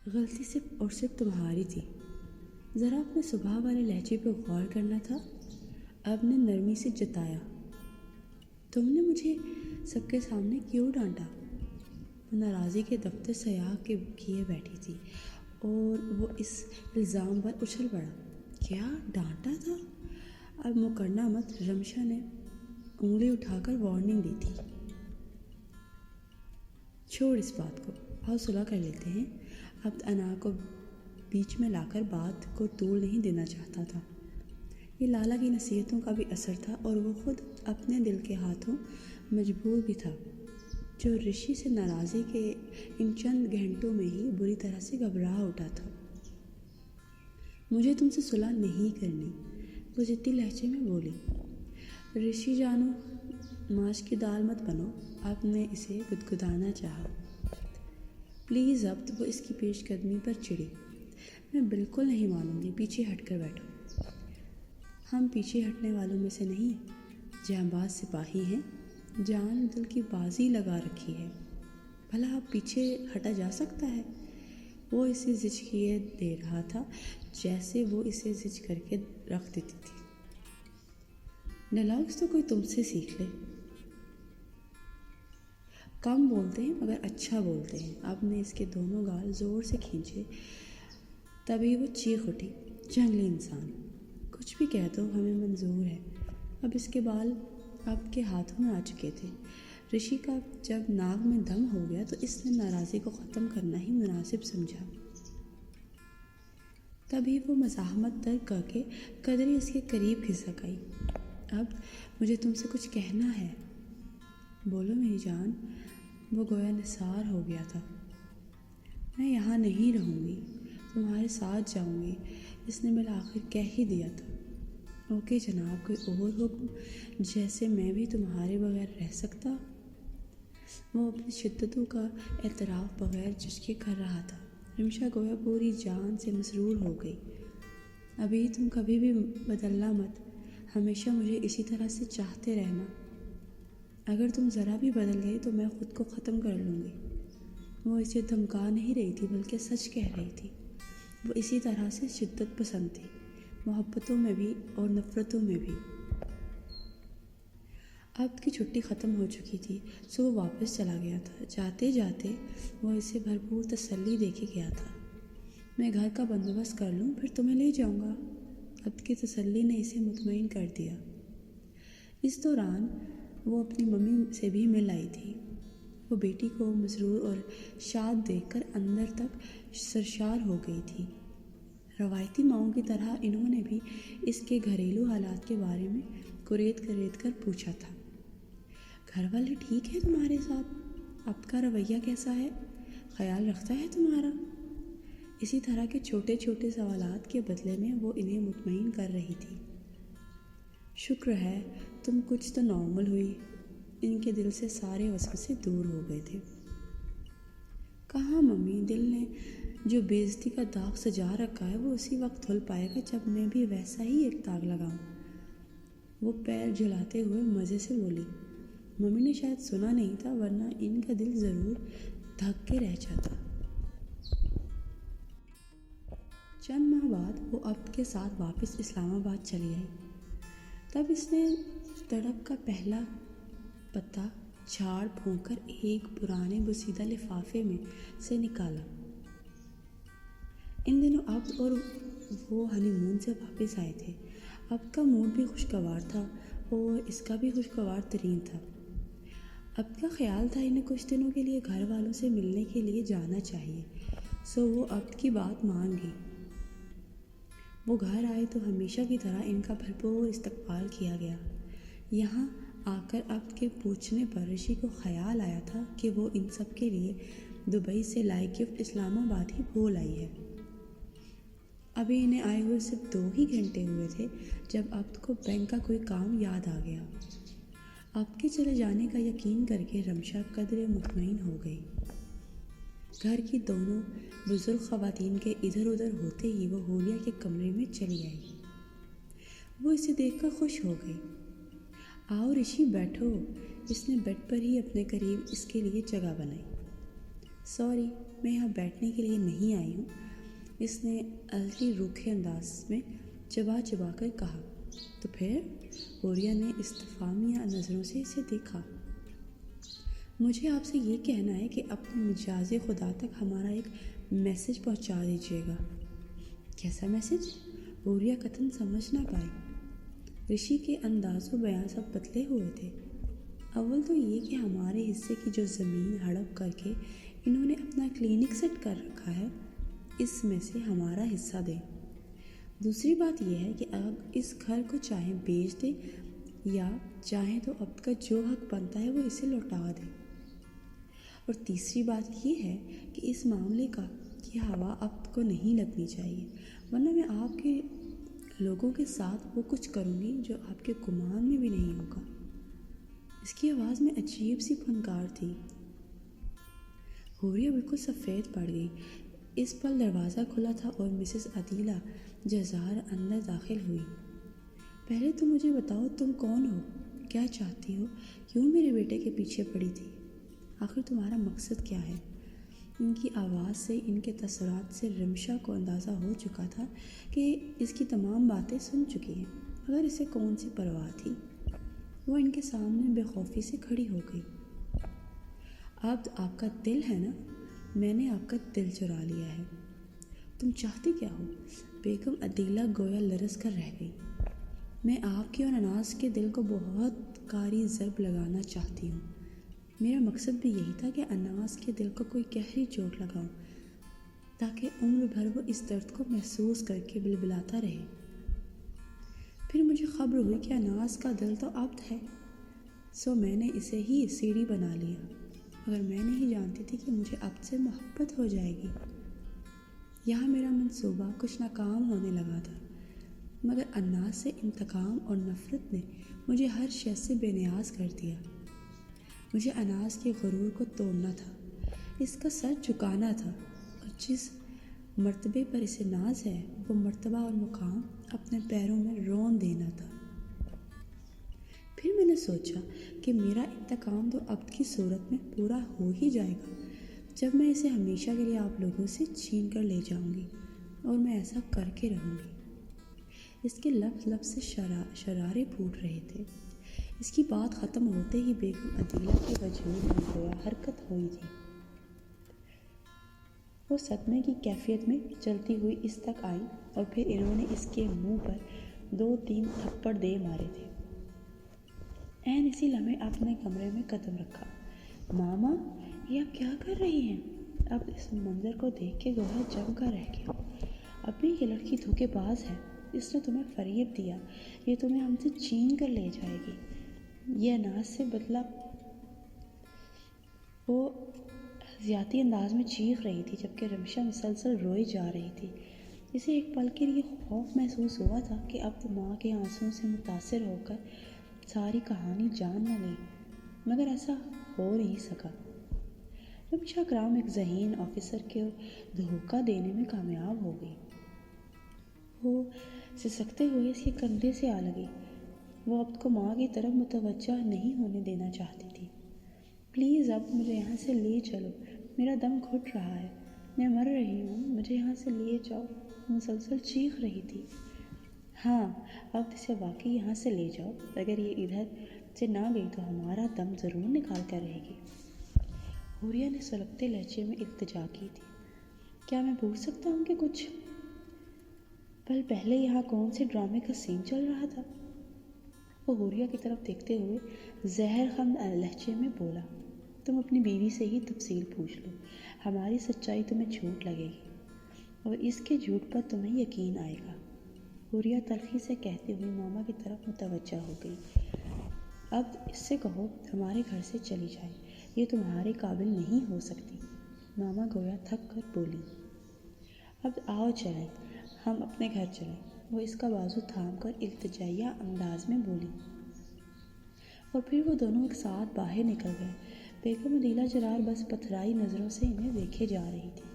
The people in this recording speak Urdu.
غلطی صرف تمہاری تھی، ذرا اپنے صبح والے لہجے پہ غور کرنا تھا۔ اب نے نرمی سے جتایا، تم نے مجھے سب کے سامنے کیوں ڈانٹا؟ وہ ناراضی کے دفتر سیاہ کے کیے بیٹھی تھی اور وہ اس الزام پر اچھل پڑا۔ کیا ڈانٹا تھا؟ اب مکرنا مت، رمشا نے انگلی اٹھا کر وارننگ دی تھی۔ چھوڑ اس بات کو، آؤ صلح کر لیتے ہیں۔ اب انا کو بیچ میں لا کر بات کو طول نہیں دینا چاہتا تھا۔ یہ لالا کی نصیحتوں کا بھی اثر تھا اور وہ خود اپنے دل کے ہاتھوں مجبور بھی تھا، جو رشی سے ناراضی کے ان چند گھنٹوں میں ہی بری طرح سے گھبرا اٹھا تھا۔ مجھے تم سے صلح نہیں کرنی، وہ ضدی لہجے میں بولی۔ رشی جانو، ماش کی دال مت بنو، اب نے اسے گدگدانا چاہا۔ پلیز اب، وہ اس کی پیش قدمی پر چڑھی۔ میں بالکل نہیں مانوں گی، پیچھے ہٹ کر بیٹھو۔ ہم پیچھے ہٹنے والوں میں سے نہیں، جانباز سپاہی ہیں، جان دل کی بازی لگا رکھی ہے، بھلا اب پیچھے ہٹا جا سکتا ہے؟ وہ اسے زج کیے دے رہا تھا جیسے وہ اسے زج کر کے رکھ دیتی تھی۔ ڈائلاگس تو کوئی تم سے سیکھ لے، کم بولتے ہیں مگر اچھا بولتے ہیں۔ اب نے اس کے دونوں گال زور سے کھینچے، تبھی وہ چیخ اٹھی، جنگلی انسان، کچھ بھی کہہ دو ہمیں منظور ہے۔ اب اس کے بال اب کے ہاتھوں میں آ چکے تھے۔ رشی کا جب ناک میں دم ہو گیا تو اس نے ناراضی کو ختم کرنا ہی مناسب سمجھا۔ تبھی وہ مزاحمت ترک کر کے قدرے اس کے قریب کھسک آئی۔ اب مجھے تم سے کچھ کہنا ہے، بولو میری جان۔ وہ گویا نثار ہو گیا تھا۔ میں یہاں نہیں رہوں گی، تمہارے ساتھ جاؤں گی، اس نے بالآخر کہہ ہی دیا تھا۔ اوکے جناب، کوئی اور حکم؟ جیسے میں بھی تمہارے بغیر رہ سکتا؟ وہ اپنی شدتوں کا اعتراف بغیر جھجکے کر رہا تھا۔ رمشا گویا پوری جان سے مسرور ہو گئی۔ ابھی تم کبھی بھی بدلنا مت، ہمیشہ مجھے اسی طرح سے چاہتے رہنا۔ اگر تم ذرا بھی بدل گئی تو میں خود کو ختم کر لوں گی۔ وہ اسے دھمکا نہیں رہی تھی بلکہ سچ کہہ رہی تھی۔ وہ اسی طرح سے شدت پسند تھی، محبتوں میں بھی اور نفرتوں میں بھی۔ اب کی چھٹی ختم ہو چکی تھی، سو وہ واپس چلا گیا تھا۔ جاتے جاتے وہ اسے بھرپور تسلی دے کے گیا تھا، میں گھر کا بندوبست کر لوں پھر تمہیں لے جاؤں گا۔ اب کی تسلی نے اسے مطمئن کر دیا۔ اس دوران وہ اپنی ممی سے بھی مل آئی تھی۔ وہ بیٹی کو مسرور اور شاد دیکھ کر اندر تک سرشار ہو گئی تھی۔ روایتی ماؤں کی طرح انہوں نے بھی اس کے گھریلو حالات کے بارے میں کریت کر پوچھا تھا۔ گھر والے ٹھیک ہے تمہارے ساتھ؟ اب کا رویہ کیسا ہے؟ خیال رکھتا ہے تمہارا؟ اسی طرح کے چھوٹے چھوٹے سوالات کے بدلے میں وہ انہیں مطمئن کر رہی تھی۔ شکر ہے تم کچھ تو نارمل ہوئی۔ ان کے دل سے سارے وسوسے دور ہو گئے تھے۔ کہاں ممی، دل نے جو بے عزتی کا داغ سجا رکھا ہے وہ اسی وقت دھل پائے گا جب میں بھی ویسا ہی ایک داغ لگاؤں۔ وہ پیر جھلاتے ہوئے مزے سے بولی۔ ممی نے شاید سنا نہیں تھا ورنہ ان کا دل ضرور دھک کے رہ جاتا۔ چند ماہ بعد وہ اب کے ساتھ واپس اسلام آباد چلی آئی۔ تب اس نے تڑپ کا پہلا پتا جھاڑ پھونک کر ایک پرانے بوسیدہ لفافے میں سے نکالا۔ ان دنوں عبد اور وہ ہنی مون سے واپس آئے تھے۔ عبد کا موڈ بھی خوشگوار تھا اور اس کا بھی خوشگوار ترین تھا۔ عبد کا خیال تھا انہیں کچھ دنوں کے لیے گھر والوں سے ملنے کے لیے جانا چاہیے، سو وہ عبد کی بات مان گئی۔ وہ گھر آئے تو ہمیشہ کی طرح ان کا بھرپور استقبال کیا گیا۔ یہاں آ کر عبد کے پوچھنے پر رشی کو خیال آیا تھا کہ وہ ان سب کے لیے دبئی سے لائی گفٹ اسلام آباد ہی بھول آئی ہے۔ ابھی انہیں آئے ہوئے صرف 2 ہی گھنٹے ہوئے تھے جب عبد کو بینک کا کوئی کام یاد آ گیا۔ عبد کے چلے جانے کا یقین کر کے رمشا قدرے مطمئن ہو گئی۔ گھر کی دونوں بزرگ خواتین کے ادھر ادھر ہوتے ہی وہ حولیہ کے کمرے میں چلی آئی۔ وہ اسے دیکھ کر خوش ہو گئی۔ آؤ رشی بیٹھو، اس نے بیڈ پر ہی اپنے قریب اس کے لیے جگہ بنائی۔ سوری، میں یہاں بیٹھنے کے لیے نہیں آئی ہوں، اس نے الٹی روکھے انداز میں چبا چبا کر کہا۔ تو پھر؟ حوریہ نے استفہامیہ نظروں سے اسے دیکھا۔ مجھے آپ سے یہ کہنا ہے کہ اپنے مجاز خدا تک ہمارا ایک میسج پہنچا دیجیے گا۔ کیسا میسج؟ حوریہ قطعاً سمجھ نہ پائی۔ رشی کے انداز و بیان سب بدلے ہوئے تھے۔ اول تو یہ کہ ہمارے حصے کی جو زمین ہڑپ کر کے انہوں نے اپنا کلینک سیٹ کر رکھا ہے، اس میں سے ہمارا حصہ دیں۔ دوسری بات یہ ہے کہ اب اس گھر کو چاہیں بیچ دیں یا چاہیں تو اب کا جو حق بنتا ہے وہ اسے لوٹا دیں۔ اور تیسری بات یہ ہے کہ اس معاملے کی ہوا اب کو نہیں لگنی چاہیے، ورنہ میں آپ کے لوگوں کے ساتھ وہ کچھ کروں گی جو آپ کے گمان میں بھی نہیں ہوگا۔ اس کی آواز میں عجیب سی پھنکار تھی۔ حوریہ بالکل سفید پڑ گئی۔ اس پل دروازہ کھلا تھا اور مسز عدیلہ جزار اندر داخل ہوئی۔ پہلے تو مجھے بتاؤ تم کون ہو، کیا چاہتی ہو، کیوں میرے بیٹے کے پیچھے پڑی تھی، آخر تمہارا مقصد کیا ہے؟ ان کی آواز سے، ان کے تاثرات سے رمشا کو اندازہ ہو چکا تھا کہ اس کی تمام باتیں سن چکی ہیں، مگر اسے کون سی پرواہ تھی۔ وہ ان کے سامنے بے خوفی سے کھڑی ہو گئی۔ اب آپ کا دل ہے نا؟ میں نے آپ کا دل چرا لیا ہے۔ تم چاہتی کیا ہو؟ بیگم عدیلہ گویا لرز کر رہ گئی۔ میں آپ کے اور اناس کے دل کو بہت کاری ضرب لگانا چاہتی ہوں۔ میرا مقصد بھی یہی تھا کہ اناس کے دل کو کوئی گہری چوٹ لگاؤں تاکہ عمر بھر وہ اس درد کو محسوس کر کے بلبلاتا رہے۔ پھر مجھے خبر ہوئی کہ اناس کا دل تو عبد ہے، سو میں نے اسے ہی سیڑھی بنا لیا، مگر میں نہیں جانتی تھی کہ مجھے عبد سے محبت ہو جائے گی۔ یہاں میرا منصوبہ کچھ ناکام ہونے لگا تھا، مگر اناس سے انتقام اور نفرت نے مجھے ہر شے سے بے نیاز کر دیا۔ مجھے اناس کے غرور کو توڑنا تھا، اس کا سر جھکانا تھا، اور جس مرتبے پر اسے ناز ہے وہ مرتبہ اور مقام اپنے پیروں میں رون دینا تھا۔ پھر میں نے سوچا کہ میرا انتقام تو عبد کی صورت میں پورا ہو ہی جائے گا جب میں اسے ہمیشہ کے لیے آپ لوگوں سے چھین کر لے جاؤں گی، اور میں ایسا کر کے رہوں گی۔ اس کے لب سے شرارے پھوٹ رہے تھے۔ اس کی بات ختم ہوتے ہی بیگم عدیلہ کے وجود میں گویا حرکت ہوئی تھی۔ وہ صدمے کی کیفیت میں چلتی ہوئی اس تک آئی اور پھر انہوں نے اس کے منہ پر 2-3 تھپڑ دے مارے تھے۔ عین اسی لمحے اپنے کمرے میں قدم رکھا۔ ماما، یہ آپ کیا کر رہی ہیں؟ اب اس منظر کو دیکھ کے گویا جم کر رہ گیا۔ اب بھی یہ لڑکی دھوکے باز ہے، اس نے تمہیں فریب دیا، یہ تمہیں ہم سے چھین کر لے جائے گی۔ یہ اناس سے بدلہ۔ وہ زیادتی انداز میں چیخ رہی تھی جبکہ رمشا مسلسل روئی جا رہی تھی۔ اسے ایک پل کے لیے خوف محسوس ہوا تھا کہ اب ماں کے آنسوؤں سے متاثر ہو کر ساری کہانی جان نہ لے، مگر ایسا ہو نہیں سکا۔ رمشا کرام ایک ذہین آفیسر کو دھوکہ دینے میں کامیاب ہو گئی۔ وہ سسکتے ہوئے اس کے کندھے سے آ لگی۔ وہ عبد کو ماں کی طرف متوجہ نہیں ہونے دینا چاہتی تھی۔ پلیز اب مجھے یہاں سے لے چلو، میرا دم گھٹ رہا ہے، میں مر رہی ہوں، مجھے یہاں سے لے جاؤ، مسلسل چیخ رہی تھی۔ ہاں، اب اسے واقعی یہاں سے لے جاؤ، اگر یہ ادھر سے نہ گئی تو ہمارا دم ضرور نکال کر رہے گی۔ حوریہ نے سلگتے لہجے میں التجا کی تھی۔ کیا میں پوچھ سکتا ہوں کہ کچھ پل پہلے یہاں کون سے ڈرامے کا سین چل رہا تھا؟ وہ حوریہ کی طرف دیکھتے ہوئے زہر خند لہجے میں بولا، تم اپنی بیوی سے ہی تفصیل پوچھ لو، ہماری سچائی تمہیں جھوٹ لگے گی اور اس کے جھوٹ پر تمہیں یقین آئے گا۔ حوریہ تلخی سے کہتے ہوئے ماما کی طرف متوجہ ہو گئی۔ اب اس سے کہو ہمارے گھر سے چلی جائے، یہ تمہارے قابل نہیں ہو سکتی۔ ماما گویا تھک کر بولی۔ اب آؤ چلیں، ہم اپنے گھر چلیں۔ وہ اس کا بازو تھام کر التجائیہ انداز میں بولی، اور پھر وہ دونوں ایک ساتھ باہر نکل گئے۔ بیگم عدیلہ جرار بس پتھرائی نظروں سے انہیں دیکھے جا رہی تھی۔